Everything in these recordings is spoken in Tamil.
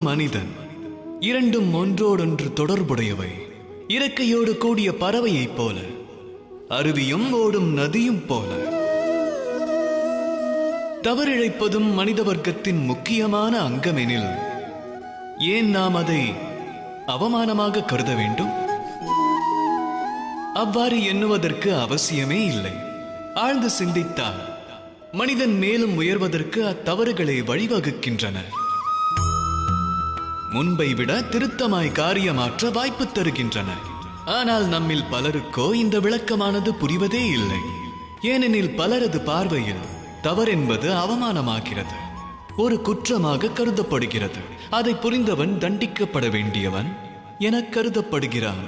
மனிதன் இரண்டும் ஒன்றோடொன்று தொடர்புடையவை. இறக்கையோடு கூடிய பறவையைப் போல, அருவியும் ஓடும் நதியும் போல. தவறிழைப்பதும் மனித வர்க்கத்தின் முக்கியமான அங்கமெனில் ஏன் நாம் அதை அவமானமாக கருத வேண்டும்? அவ்வாறு எண்ணுவதற்கு அவசியமே இல்லை. ஆழ்ந்து சிந்தித்தால் மனிதன் மேலும் உயர்வதற்கு அத்தவறுகளை வழிவகுக்கின்றன. முன்பை விட திருத்தமாய் காரியமாற்ற வாய்ப்பு தருகின்றன. ஆனால் நம்மில் பலருக்கோ இந்த விளக்கமானது புரிவதே இல்லை. ஏனெனில் பலரது பார்வையில் தவறென்பது அவமானமாகிறது, ஒரு குற்றமாக கருதப்படுகிறது. அதை புரிந்தவன் தண்டிக்கப்பட வேண்டியவன் என கருதப்படுகிறான்.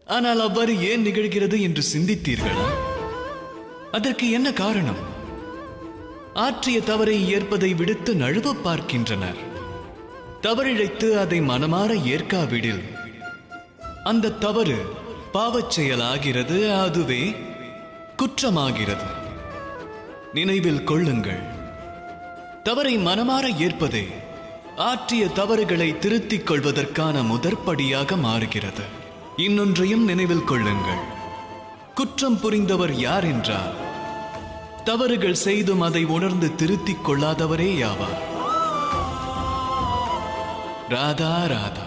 ஆனால் அவ்வாறு ஏன் நிகழ்கிறது என்று சிந்தித்தீர்களா? அதற்கு என்ன காரணம்? ஆற்றிய தவறை ஏற்பதை விடுத்து நழுவ பார்க்கின்றனர். தவறிழைத்து அதை மனமாற ஏற்காவிடில் அந்த தவறு பாவச் செயலாகிறது, அதுவே குற்றமாகிறது. நினைவில் கொள்ளுங்கள், தவறை மனமாற ஏற்பதே ஆற்றிய தவறுகளை திருத்திக் கொள்வதற்கான முதற்படியாக மாறுகிறது. இன்னொன்றையும் நினைவில் கொள்ளுங்கள், குற்றம் புரிந்தவர் யார் என்றால் தவறுகள் செய்தும் அதை உணர்ந்து திருத்திக் கொள்ளாதவரே யாவார். ராதா ராதா.